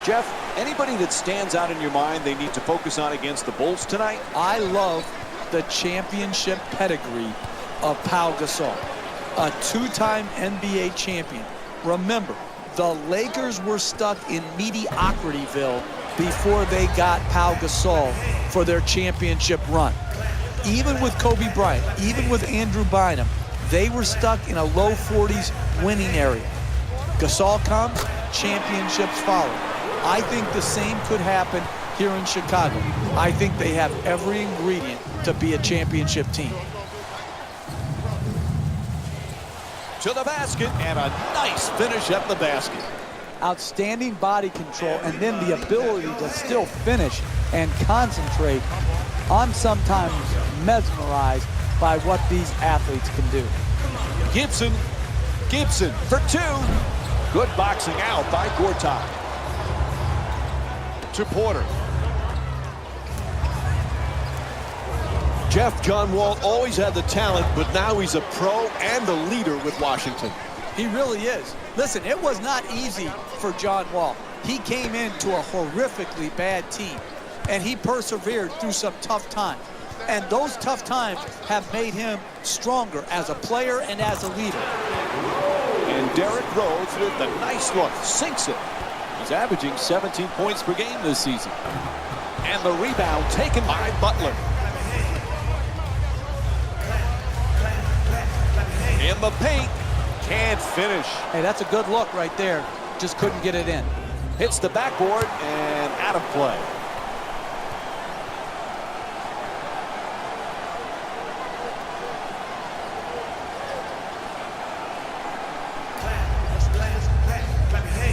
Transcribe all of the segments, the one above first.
Jeff, anybody that stands out in your mind they need to focus on against the Bulls tonight? I love the championship pedigree of Pau Gasol, a two-time NBA champion. Remember, the Lakers were stuck in mediocrityville before they got Pau Gasol for their championship run. Even with Kobe Bryant, even with Andrew Bynum, they were stuck in a low 40s winning area. Gasol comes, championships follow. I think the same could happen here in Chicago. I think they have every ingredient to be a championship team. To the basket, and a nice finish at the basket. Outstanding body control, and then the ability to still finish and concentrate. I'm sometimes mesmerized by what these athletes can do. Gibson for two. Good boxing out by Gortat. To Porter. Jeff, John Wall always had the talent, but now he's a pro and a leader with Washington. He really is. Listen, it was not easy for John Wall. He came into a horrifically bad team, and he persevered through some tough times. And those tough times have made him stronger as a player and as a leader. And Derrick Rose with a nice look, sinks it. He's averaging 17 points per game this season. And the rebound taken by Butler. In the paint, can't finish. Hey, that's a good look right there. Just couldn't get it in. Hits the backboard and out of play.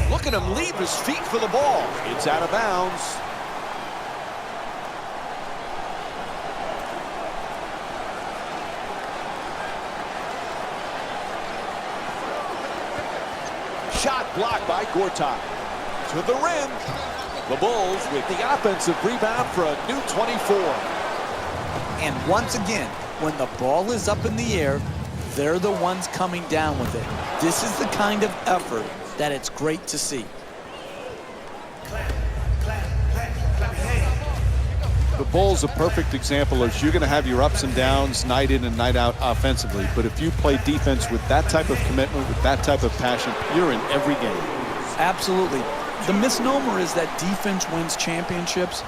Look at him leave his feet for the ball. It's out of bounds. Shot blocked by Gortat. To the rim. The Bulls with the offensive rebound for a new 24. And once again, when the ball is up in the air, they're the ones coming down with it. This is the kind of effort that it's great to see. The Bulls a perfect example of you're going to have your ups and downs night in and night out offensively, but if you play defense with that type of commitment, with that type of passion, you're in every game. Absolutely. The misnomer is that defense wins championships,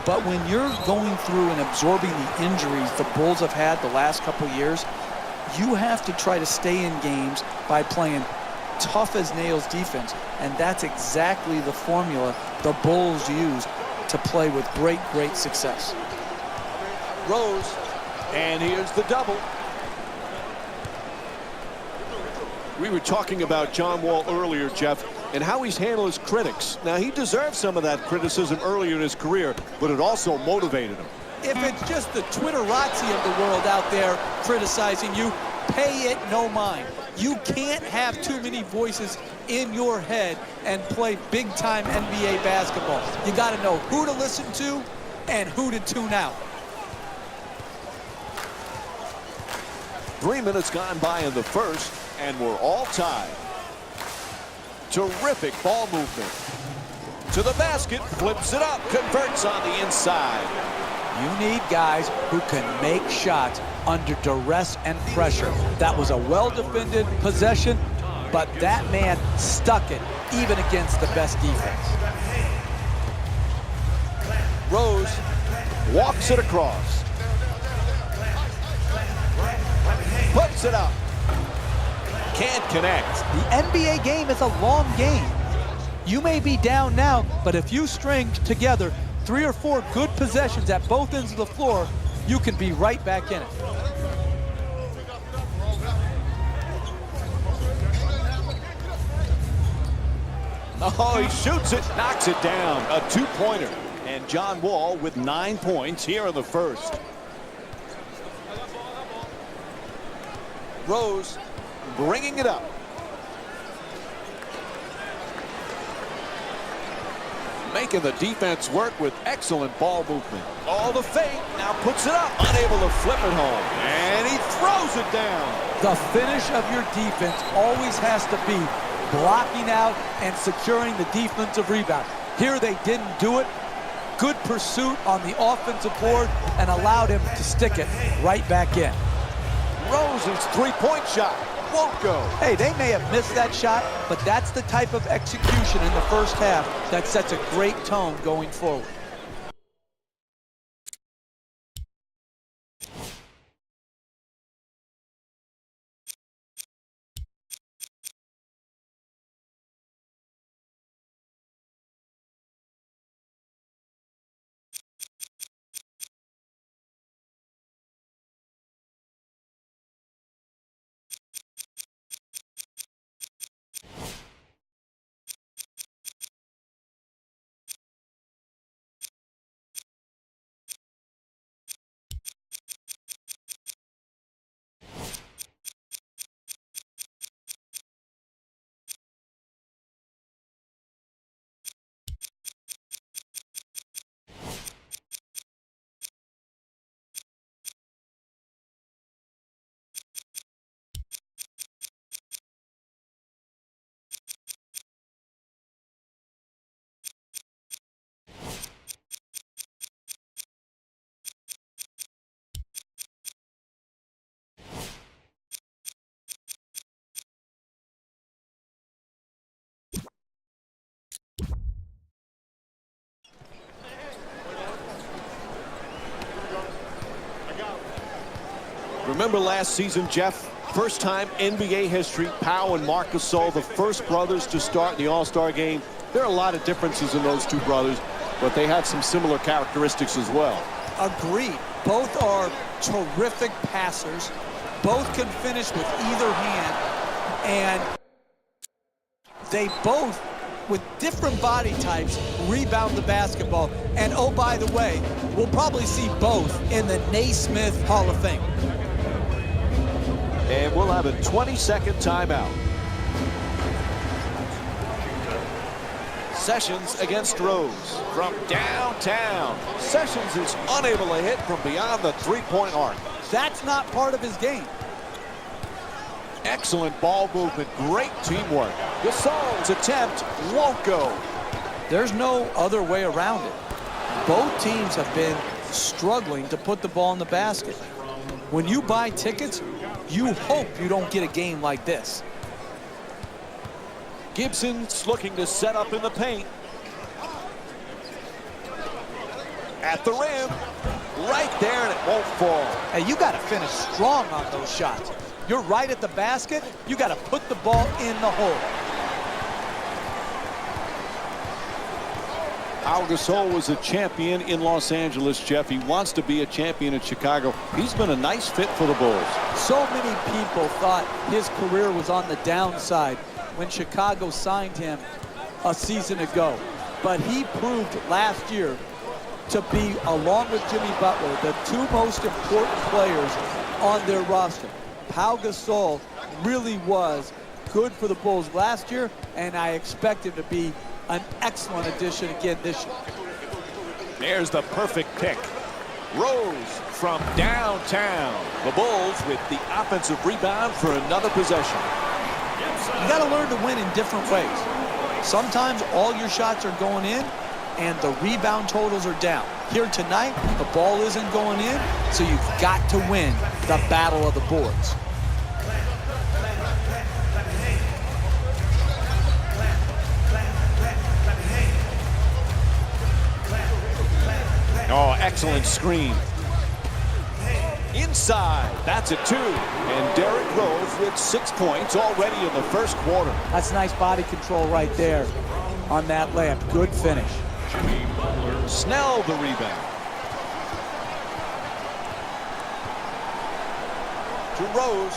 but when you're going through and absorbing the injuries the Bulls have had the last couple years, you have to try to stay in games by playing tough as nails defense, and that's exactly the formula the Bulls use to play with great success. Rose, and here's the double. We were talking about John Wall earlier, Jeff, and how he's handled his critics. Now, he deserved some of that criticism earlier in his career, but it also motivated him. If it's just the Twitterazzi of the world out there criticizing you, pay it no mind. You can't have too many voices in your head and play big-time NBA basketball. You got to know who to listen to and who to tune out. 3 minutes gone by in the first, and we're all tied. Terrific ball movement. To the basket, flips it up, converts on the inside. You need guys who can make shots under duress and pressure. That was a well-defended possession, but that man stuck it even against the best defense. Rose walks it across. Puts it up. Can't connect. The NBA game is a long game. You may be down now, but if you string together 3 or 4 good possessions at both ends of the floor, you can be right back in it. Oh, he shoots it, knocks it down. A two-pointer. And John Wall with 9 points here in the first. Rose bringing it up. Making the defense work with excellent ball movement. Oh, the fake, now puts it up, unable to flip it home. And he throws it down. The finish of your defense always has to be blocking out and securing the defensive rebound. Here they didn't do it. Good pursuit on the offensive board and allowed him to stick it right back in. Rose's three-point shot won't go. Hey, they may have missed that shot, but that's the type of execution in the first half that sets a great tone going forward. Remember last season, Jeff? First time NBA history, Pau and Marc Gasol, the first brothers to start in the All-Star game. There are a lot of differences in those two brothers, but they have some similar characteristics as well. Agreed. Both are terrific passers. Both can finish with either hand. And they both, with different body types, rebound the basketball. And oh, by the way, we'll probably see both in the Naismith Hall of Fame. And we'll have a 20-second timeout. Sessions against Rose from downtown. Sessions is unable to hit from beyond the three-point arc. That's not part of his game. Excellent ball movement, great teamwork. Gasol's attempt won't go. There's no other way around it. Both teams have been struggling to put the ball in the basket. When you buy tickets, you hope you don't get a game like this. Gibson's looking to set up in the paint. At the rim, right there, and it won't fall. Hey, you got to finish strong on those shots. You're right at the basket. You got to put the ball in the hole. Pau Gasol was a champion in Los Angeles, Jeff. He wants to be a champion in Chicago. He's been a nice fit for the Bulls. So many people thought his career was on the downside when Chicago signed him a season ago. But he proved last year to be, along with Jimmy Butler, the two most important players on their roster. Pau Gasol really was good for the Bulls last year, and I expect him to be an excellent addition again this year. There's the perfect pick. Rose from downtown. The Bulls with the offensive rebound for another possession. You got to learn to win in different ways. Sometimes all your shots are going in and the rebound totals are down. Here tonight, the ball isn't going in, so you've got to win the battle of the boards. Oh, excellent screen. Inside, that's a two. And Derrick Rose with 6 points already in the first quarter. That's nice body control right there on that layup. Good finish. Snell the rebound. To Rose.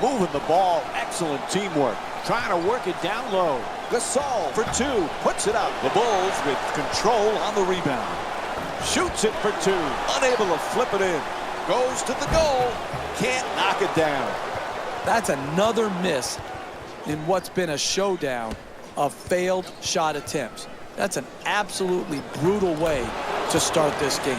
Moving the ball. Excellent teamwork. Trying to work it down low. Gasol for two. Puts it up. The Bulls with control on the rebound. Shoots it for two. Unable to flip it in. Goes to the goal. Can't knock it down. That's another miss in what's been a showdown of failed shot attempts. That's an absolutely brutal way to start this game.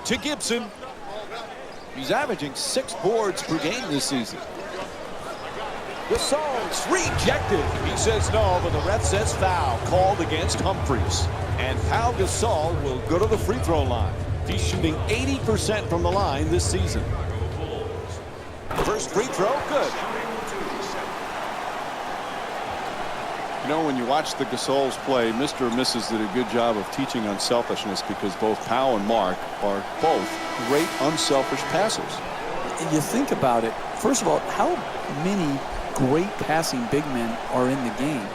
To Gibson. He's averaging 6 boards per game this season. Gasol's rejected. He says no, but the ref says foul called against Humphries. And Pau Gasol will go to the free throw line. He's shooting 80% from the line this season. First free throw, good. You know, when you watch the Gasols play, Mr. and Mrs. did a good job of teaching unselfishness because both Pau and Mark are both great unselfish passers. And you think about it, first of all, how many great passing big men are in the game?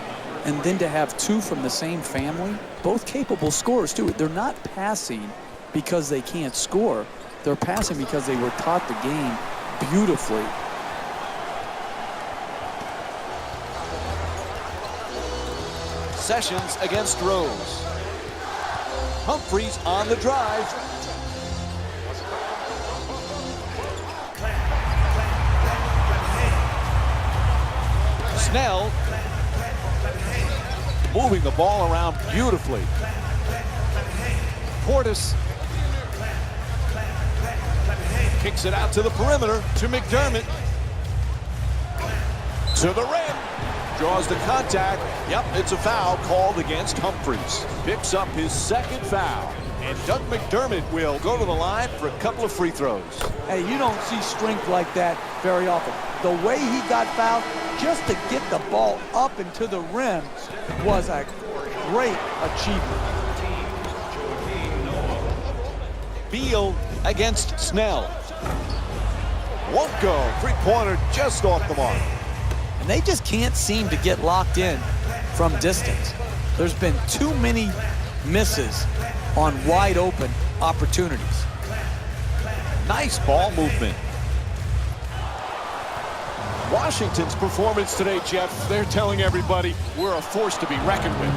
And then to have two from the same family, both capable scorers too. They're not passing because they can't score. They're passing because they were taught the game beautifully. Sessions against Rose. Humphries on the drive. Snell moving the ball around beautifully. Portis kicks it out to the perimeter to McDermott. To the rim. Draws the contact. Yep, it's a foul called against Humphries. Picks up his second foul. And Doug McDermott will go to the line for a couple of free throws. Hey, you don't see strength like that very often. The way he got fouled, just to get the ball up and to the rim, was a great achievement. Beal against Snell. Won't go. Three-pointer just off the mark. And they just can't seem to get locked in from distance. There's been too many misses on wide open opportunities. Nice ball movement. Washington's performance today, Jeff, they're telling everybody we're a force to be reckoned with.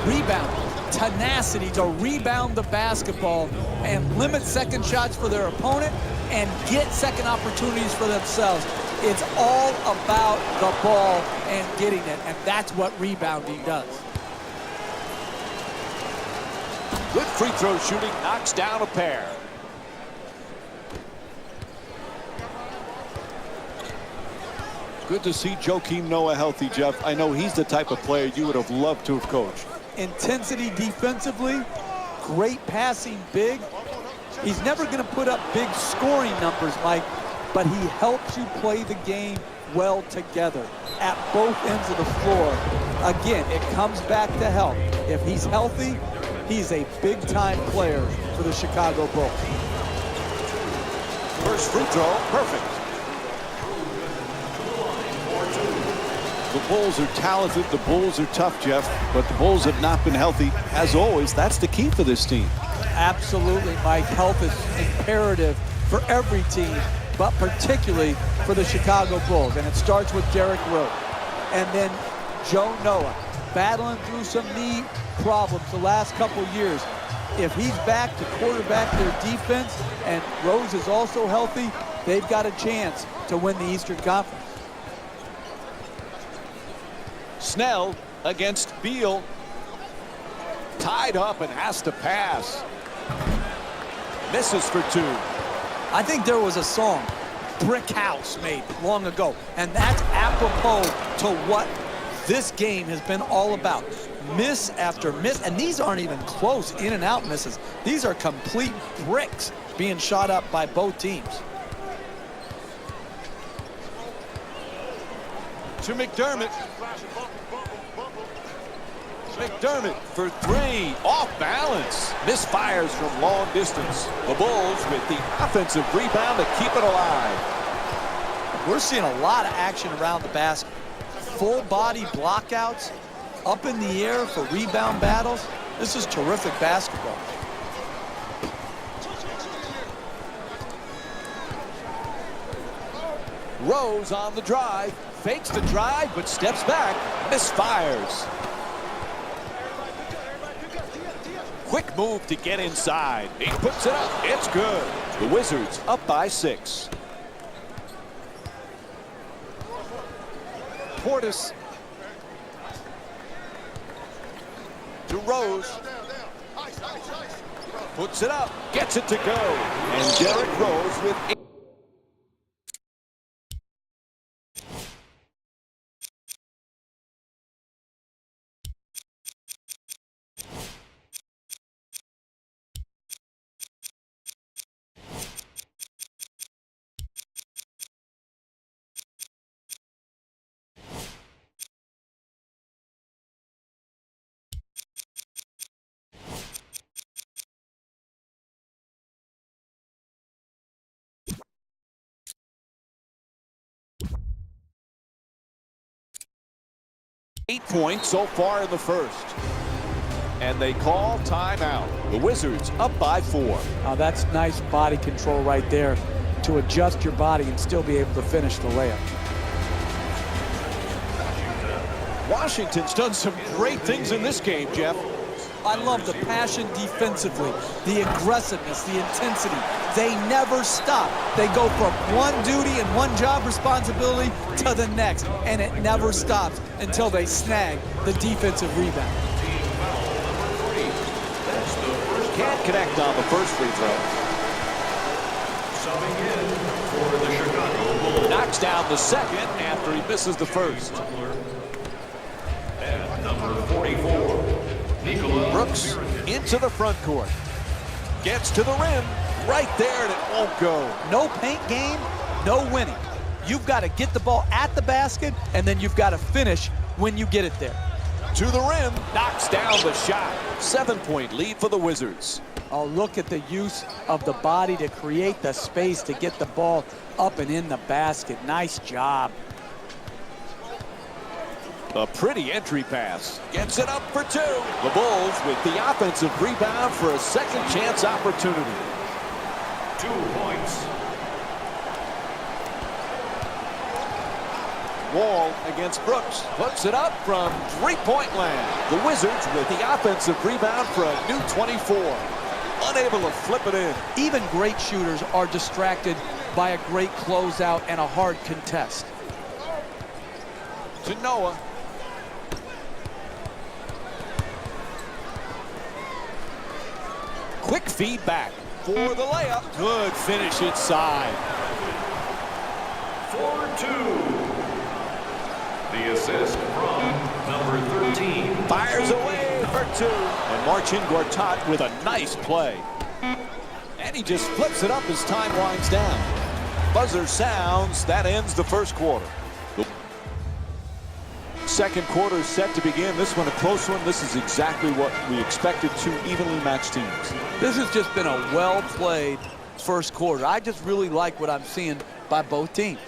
Rebound, tenacity to rebound the basketball and limit second shots for their opponent and get second opportunities for themselves. It's all about the ball and getting it, and that's what rebounding does. Good free throw shooting, knocks down a pair. Good to see Joakim Noah healthy, Jeff. I know he's the type of player you would have loved to have coached. Intensity defensively, great passing big. He's never going to put up big scoring numbers, Mike, but he helps you play the game well together at both ends of the floor. Again, it comes back to health. If he's healthy, he's a big-time player for the Chicago Bulls. First free throw, perfect. The Bulls are talented, the Bulls are tough, Jeff, but the Bulls have not been healthy. As always, that's the key for this team. Absolutely, Mike. Health is imperative for every team, but particularly for the Chicago Bulls. And it starts with Derrick Rose. And then Joe Noah, battling through some knee problems the last couple years. If he's back to quarterback their defense and Rose is also healthy, they've got a chance to win the Eastern Conference. Snell against Beal. Tied up and has to pass. Misses for two. I think there was a song, Brick House, made long ago, and that's apropos to what this game has been all about. Miss after miss, and these aren't even close in and out misses. These are complete bricks being shot up by both teams. To McDermott. McDermott for three, off balance. Misfires from long distance. The Bulls with the offensive rebound to keep it alive. We're seeing a lot of action around the basket. Full body blockouts, up in the air for rebound battles. This is terrific basketball. Rose on the drive, fakes the drive, but steps back, misfires. Quick move to get inside. He puts it up. It's good. The Wizards up by 6. Portis to Rose. Puts it up. Gets it to go. And Derrick Rose with 8. 8 points so far in the first. And they call timeout. The Wizards up by 4. Now that's nice body control right there to adjust your body and still be able to finish the layup. Washington's done some great things in this game, Jeff. I love the passion defensively, the aggressiveness, the intensity. They never stop. They go from one duty and one job responsibility to the next, and it never stops until they snag the defensive rebound. Can't connect on the first free throw. Subbing in for the Chicago Bulls. Knocks down the second after he misses the first. And number 44, Nikola Brooks into the front court. Gets to the rim. Right there, and it won't go. No paint game, no winning. You've got to get the ball at the basket, and then you've got to finish when you get it there. To the rim, knocks down the shot. 7-point lead for the Wizards. Oh, look at the use of the body to create the space to get the ball up and in the basket. Nice job. A pretty entry pass. Gets it up for 2. The Bulls with the offensive rebound for a second chance opportunity. 2 points. Wall against Brooks. Puts it up from 3-point land. The Wizards with the offensive rebound for a new 24. Unable to flip it in. Even great shooters are distracted by a great closeout and a hard contest. To Noah. Quick feedback for the layup. Good finish inside. 4-2. The assist from number 13. Fires away for 2. And Marcin Gortat with a nice play. And he just flips it up as time winds down. Buzzer sounds. That ends the first quarter. The second quarter is set to begin. This one a close one. This is exactly what we expected. 2 evenly matched teams. This has just been a well-played first quarter. I just really like what I'm seeing by both teams.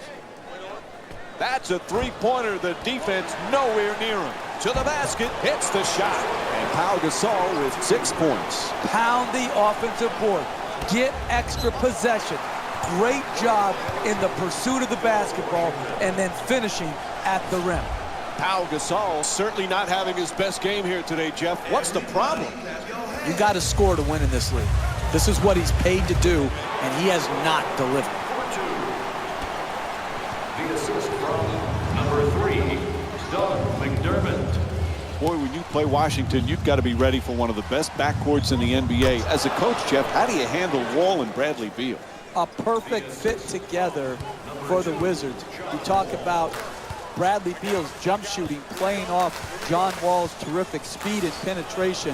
That's a 3-pointer. The defense nowhere near him. To the basket, hits the shot. And Pau Gasol with 6 points. Pound the offensive board. Get extra possession. Great job in the pursuit of the basketball and then finishing at the rim. Pau Gasol certainly not having his best game here today, Jeff. What's the problem? You got to score to win in this league. This is what he's paid to do, and he has not delivered. The assist from number 3, Doug McDermott. Boy, when you play Washington, you've got to be ready for one of the best backcourts in the NBA. As a coach, Jeff, how do you handle Wall and Bradley Beal? A perfect fit together for the Wizards. You talk about Bradley Beal's jump shooting, playing off John Wall's terrific speed and penetration.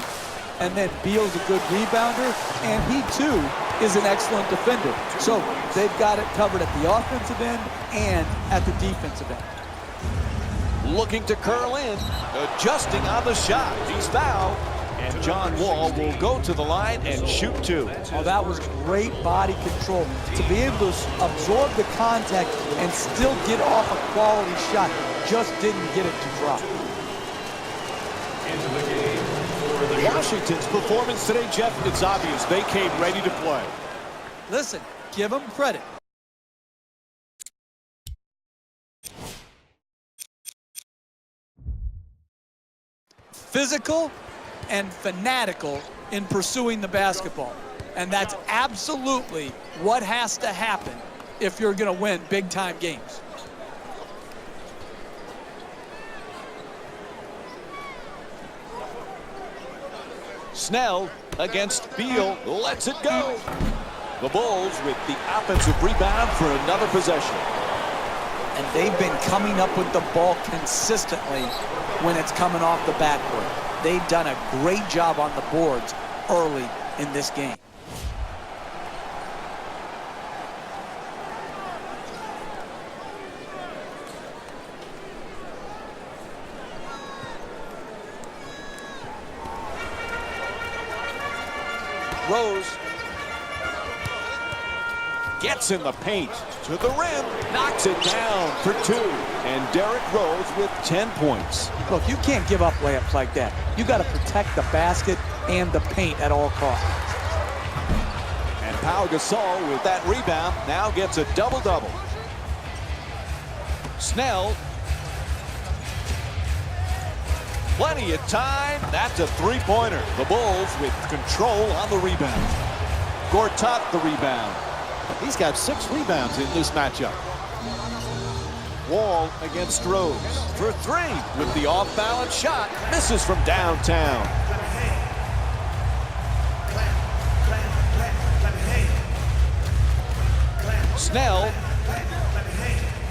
And then Beal's a good rebounder, and he too is an excellent defender. So they've got it covered at the offensive end and at the defensive end. Looking to curl in, adjusting on the shot. He's fouled, and John Wall will go to the line and shoot 2. Oh, that was great body control. To be able to absorb the contact and still get off a quality shot, just didn't get it to drop. Into the game for the Washington's performance today, Jeff, it's obvious. They came ready to play. Listen, give them credit. Physical and fanatical in pursuing the basketball. And that's absolutely what has to happen if you're going to win big-time games. Snell against Beal, lets it go. The Bulls with the offensive rebound for another possession. And they've been coming up with the ball consistently when it's coming off the backcourt. They've done a great job on the boards early in this game. Rose Gets in the paint. To the rim. Knocks it down for 2. And Derrick Rose with 10 points. Look, you can't give up layups like that. You got to protect the basket and the paint at all costs. And Pau Gasol with that rebound now gets a double-double. Snell. Plenty of time. That's a three-pointer. The Bulls with control on the rebound. Gortat the rebound. He's got 6 rebounds in this matchup. Wall against Rose for 3 with the off-balance shot. Misses from downtown. Snell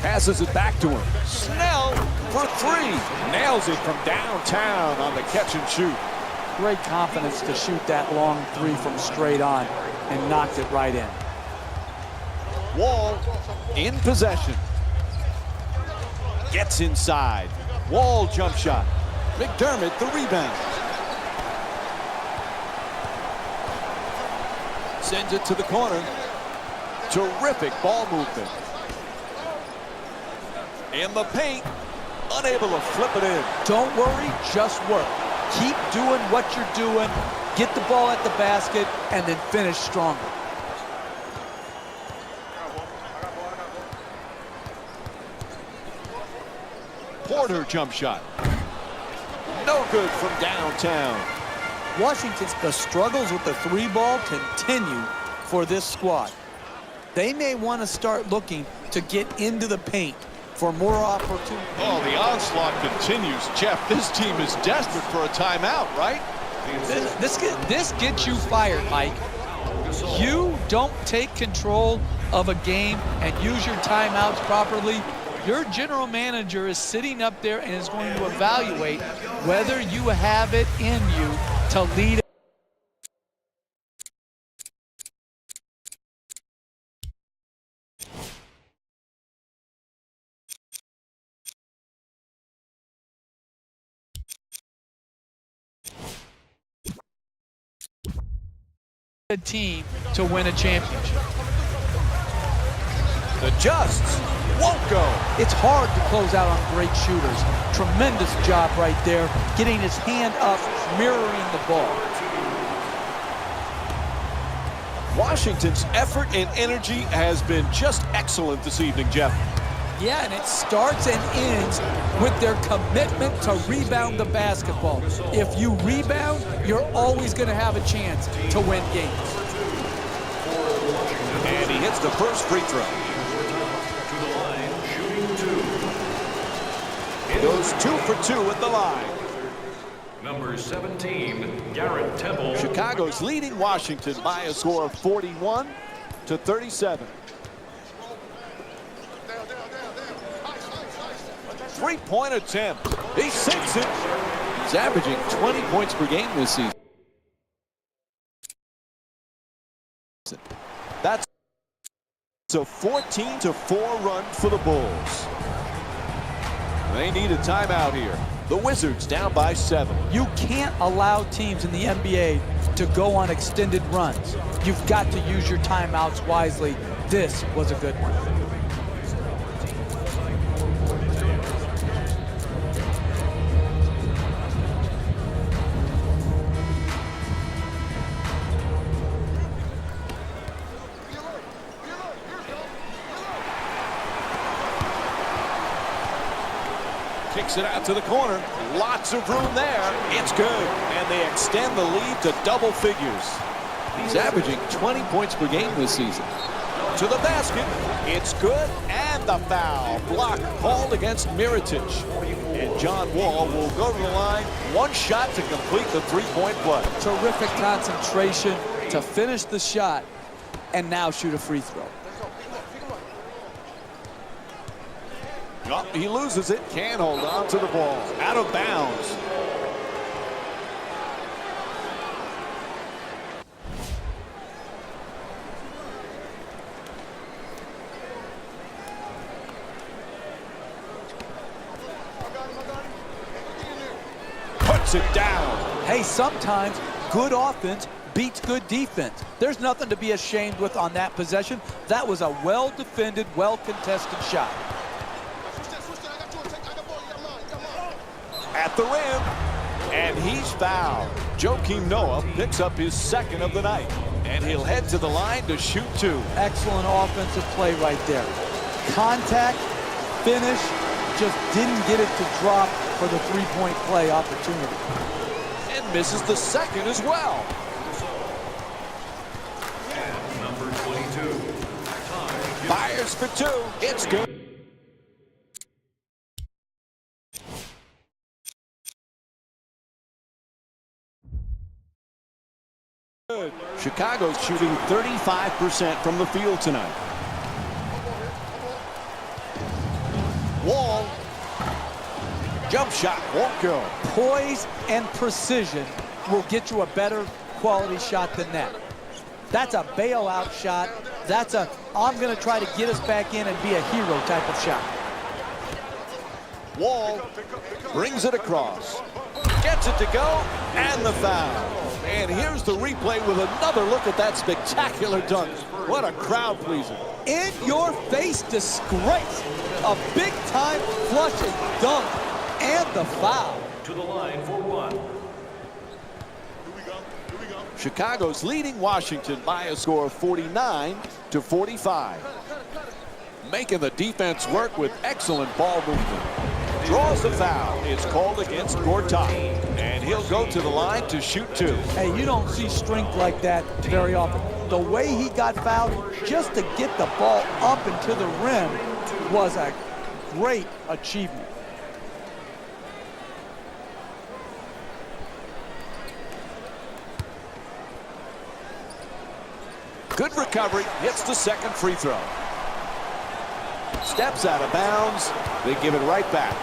passes it back to him. Snell for 3. Nails it from downtown on the catch and shoot. Great confidence to shoot that long 3 from straight on and knocked it right in. Wall in possession. Gets inside. Wall jump shot. McDermott the rebound. Sends it to the corner. Terrific ball movement. In the paint. Unable to flip it in. Don't worry, just work. Keep doing what you're doing. Get the ball at the basket and then finish stronger. Porter jump shot. No good from downtown. Washington's the struggles with the 3 ball continue for this squad. They may want to start looking to get into the paint for more opportunity. Oh, the onslaught continues. Jeff, this team is desperate for a timeout, right? This gets you fired, Mike. You don't take control of a game and use your timeouts properly. Your general manager is sitting up there and is going to evaluate whether you have it in you to lead. A team to win a championship. The Justs won't go. It's hard to close out on great shooters. Tremendous job right there, getting his hand up, mirroring the ball. Washington's effort and energy has been just excellent this evening, Jeff. Yeah, and it starts and ends with their commitment to rebound the basketball. If you rebound, you're always going to have a chance to win games. And he hits the first free throw. To the line, shooting 2. Goes 2 for 2 at the line. Number 17, Garrett Temple. Chicago's leading Washington by a score of 41-37. Three-point attempt. He sinks it. He's averaging 20 points per game this season. That's a 14-4 run for the Bulls. They need a timeout here. The Wizards down by 7. You can't allow teams in the NBA to go on extended runs. You've got to use your timeouts wisely. This was a good one. Kicks it out to the corner. Lots of room there. It's good. And they extend the lead to double figures. He's averaging 20 points per game this season. To the basket. It's good. And the foul. Block called against Mirotic. And John Wall will go to the line. One shot to complete the three-point play. Terrific concentration to finish the shot and now shoot a free throw. Oh, he loses it. Can't hold on to the ball. Out of bounds. Puts it down. Hey, sometimes good offense beats good defense. There's nothing to be ashamed with on that possession. That was a well-defended, well-contested shot. At the rim, and he's fouled. Joakim Noah picks up his second of the night, and he'll head to the line to shoot two. Excellent offensive play right there. Contact, finish, just didn't get it to drop for the three-point play opportunity. And misses the second as well. And number 22, Fires for two. It's good. Chicago's shooting 35% from the field tonight. Wall. Jump shot won't go. Poise and precision will get you a better quality shot than that. That's a bailout shot. That's a, I'm going to try to get us back in and be a hero type of shot. Wall brings it across. Gets it to go, and the foul. And here's the replay with another look at that spectacular dunk. What a crowd pleaser. In your face disgrace. A big time flushing dunk and the foul. to the line for one. Chicago's leading Washington by a score of 49-45. Making the defense work with excellent ball movement. Draws the foul. It's called against Gortat. And he'll go to the line to shoot two. Hey, you don't see strength like that very often. The way he got fouled just to get the ball up and to the rim was a great achievement. Good recovery. Hits the second free throw. Steps out of bounds. They give it right back.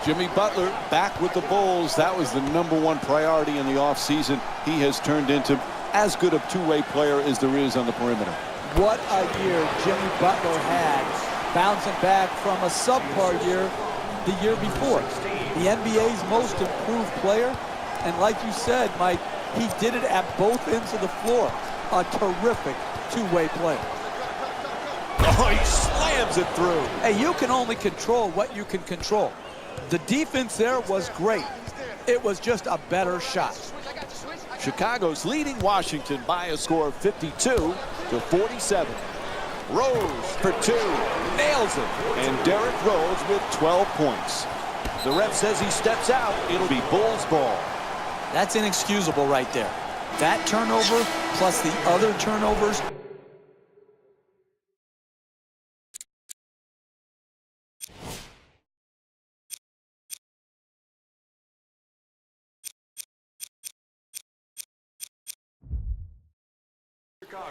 Jimmy Butler back with the Bulls. That was the #1 priority in the offseason. He has turned into as good a two-way player as there is on the perimeter. What a year Jimmy Butler had, bouncing back from a subpar year the year before. The NBA's most improved player, and like you said, Mike, he did it at both ends of the floor. A terrific two-way player. Oh, he slams it through. Hey, you can only control what you can control. The defense there was great. It was just a better shot. Chicago's leading Washington by a score of 52-47. Rose for two. Nails it. And Derrick Rose with 12 points. The ref says he steps out. It'll be Bulls ball. That's inexcusable right there. That turnover plus the other turnovers.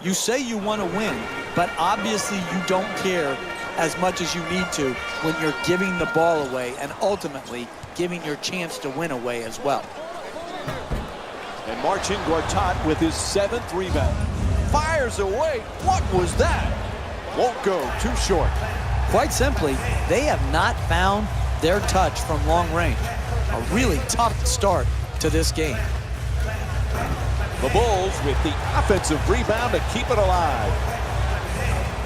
You say you want to win, but obviously you don't care as much as you need to when you're giving the ball away and ultimately giving your chance to win away as well. And Marcin Gortat with his 7th rebound. Fires away. What was that? Won't go. Too short. Quite simply, they have not found their touch from long range. A really tough start to this game. The Bulls with the offensive rebound to keep it alive.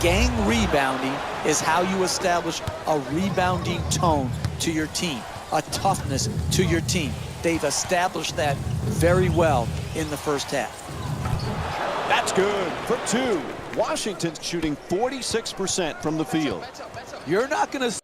Gang rebounding is how you establish a rebounding tone to your team, a toughness to your team. They've established that very well in the first half. That's good for two. Washington's shooting 46% from the field. You're not going to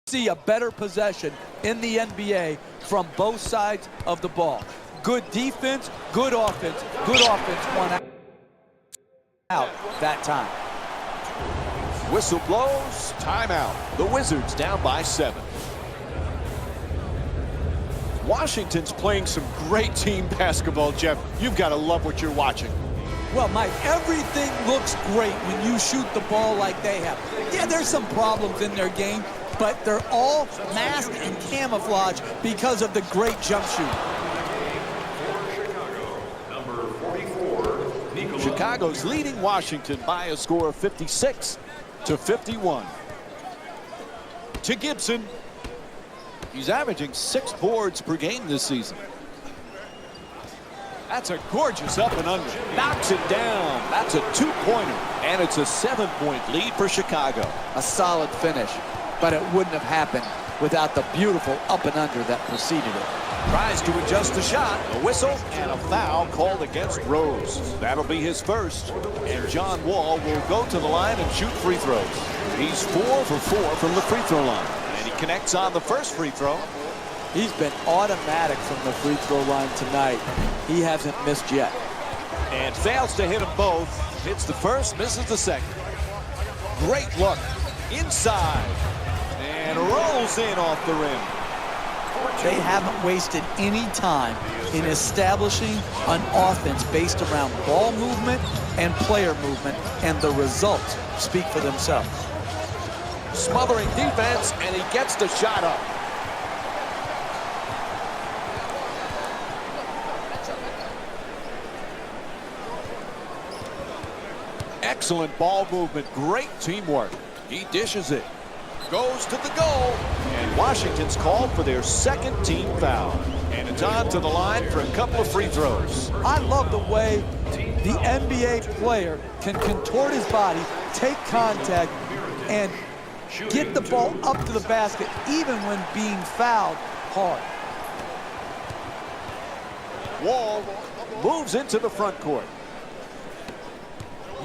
see a better possession in the NBA from both sides of the ball. Good defense, good offense. Good offense won out that time. Whistle blows, timeout. The Wizards down by 7. Washington's playing some great team basketball, Jeff. You've got to love what you're watching. Well, Mike, everything looks great when you shoot the ball like they have. Yeah, there's some problems in their game, but they're all masked and camouflaged because of the great jump shooting. Chicago's leading Washington by a score of 56-51. To Gibson. He's averaging 6 boards per game this season. That's a gorgeous up and under. Knocks it down. That's a 2-pointer. And it's a 7-point lead for Chicago. A solid finish, but it wouldn't have happened without the beautiful up and under that preceded it. Tries to adjust the shot. A whistle and a foul called against Rose. That'll be his first. And John Wall will go to the line and shoot free throws. He's 4 for 4 from the free throw line. And he connects on the first free throw. He's been automatic from the free throw line tonight. He hasn't missed yet. And fails to hit them both. Hits the first, misses the second. Great look. Inside. And rolls in off the rim. They haven't wasted any time in establishing an offense based around ball movement and player movement, and the results speak for themselves. Smothering defense, and he gets the shot up. Excellent ball movement, great teamwork. He dishes it. Goes to the goal, and Washington's called for their second team foul. And it's on to the line for a couple of free throws. I love the way the NBA player can contort his body, take contact, and get the ball up to the basket even when being fouled hard. Wall moves into the front court.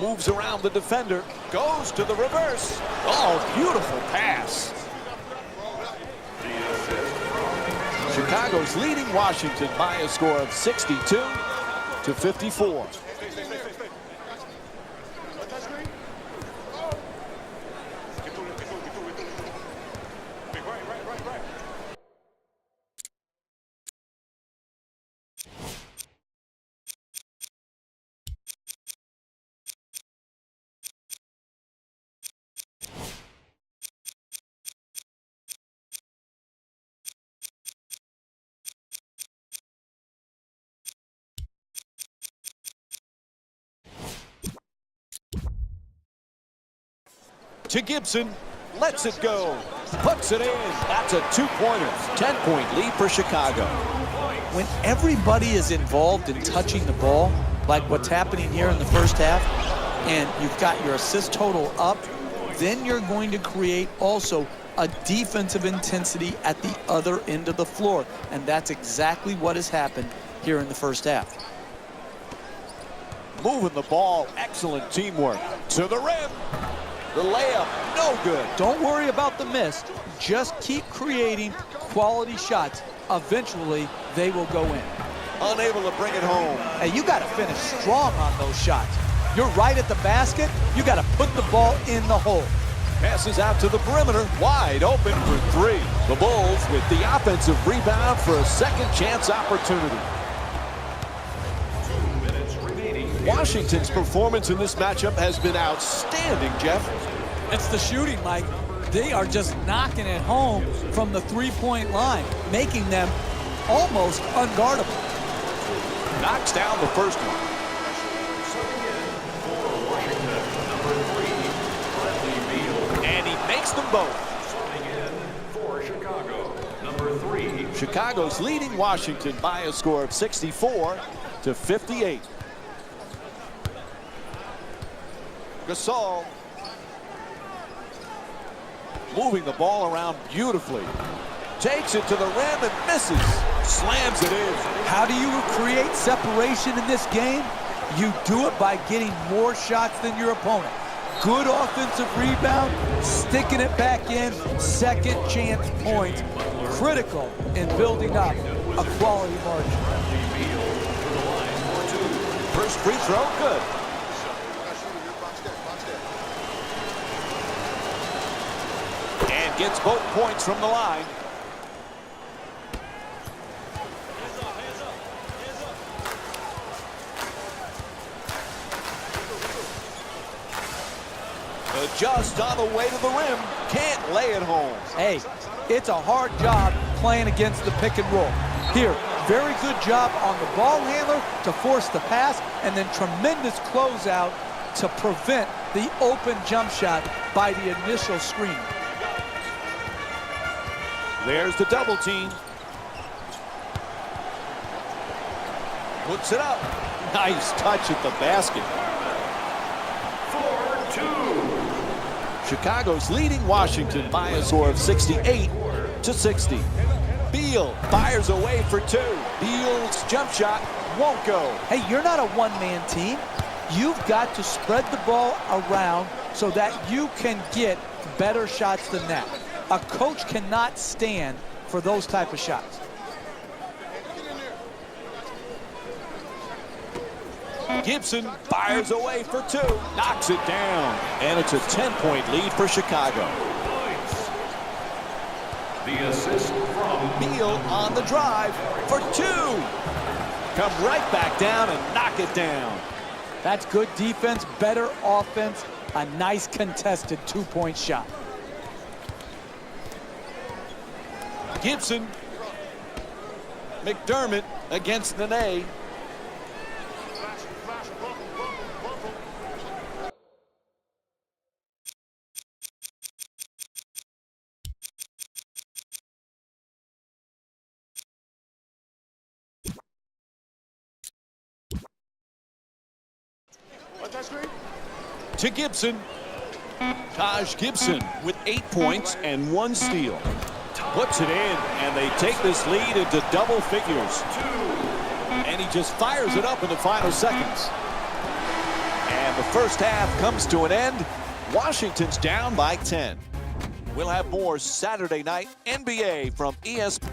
Moves around the defender, goes to the reverse. Oh, beautiful pass. Chicago's leading Washington by a score of 62-54. To Gibson, lets it go, puts it in. That's a 2-pointer, 10-point lead for Chicago. When everybody is involved in touching the ball, like what's happening here in the first half, and you've got your assist total up, then you're going to create also a defensive intensity at the other end of the floor, and that's exactly what has happened here in the first half. Moving the ball, excellent teamwork. To the rim. The layup, no good. Don't worry about the miss. Just keep creating quality shots. Eventually, they will go in. Unable to bring it home. Hey, you got to finish strong on those shots. You're right at the basket. You got to put the ball in the hole. Passes out to the perimeter, wide open for 3. The Bulls with the offensive rebound for a second chance opportunity. 2 minutes remaining. Washington's performance in this matchup has been outstanding, Jeff. It's the shooting, Mike. They are just knocking it home from the three-point line, making them almost unguardable. Knocks down the first one. And he makes them both. For Chicago, number 3. Chicago's leading Washington by a score of 64-58. Gasol moving the ball around beautifully. Takes it to the rim and misses. Slams it in. How do you create separation in this game? You do it by getting more shots than your opponent. Good offensive rebound, sticking it back in, second chance points. Critical in building up a quality margin. First free throw, good. And gets both points from the line. Just on the way to the rim. Can't lay it home. Hey, it's a hard job playing against the pick and roll. Here, very good job on the ball handler to force the pass, and then tremendous closeout to prevent the open jump shot by the initial screen. There's the double team. Puts it up. Nice touch at the basket. 4-2. Chicago's leading Washington by a score of 68-60. Beal fires away for two. Beal's jump shot won't go. Hey, you're not a one-man team. You've got to spread the ball around so that you can get better shots than that. A coach cannot stand for those type of shots. Gibson fires away for two. Knocks it down. And it's a 10-point lead for Chicago. The assist from Beal on the drive for two. Come right back down and knock it down. That's good defense, better offense, a nice contested two-point shot. Gibson. McDermott against Nene. To Gibson. Taj Gibson with 8 points and 1 steal. Puts it in, and they take this lead into double figures. And he just fires it up in the final seconds. And the first half comes to an end. Washington's down by 10. We'll have more Saturday night NBA from ESPN.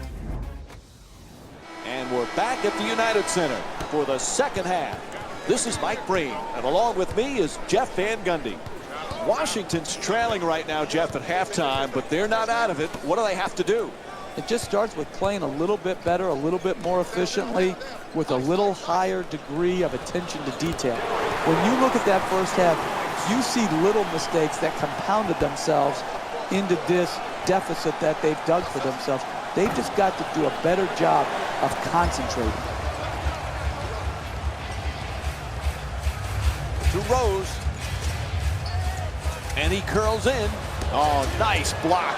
And we're back at the United Center for the second half. This is Mike Breen, and along with me is Jeff Van Gundy. Washington's trailing right now, Jeff, at halftime, but they're not out of it. What do they have to do? It just starts with playing a little bit better, a little bit more efficiently, with a little higher degree of attention to detail. When you look at that first half, you see little mistakes that compounded themselves into this deficit that they've dug for themselves. They've just got to do a better job of concentrating. To Rose. And he curls in. Oh, nice block.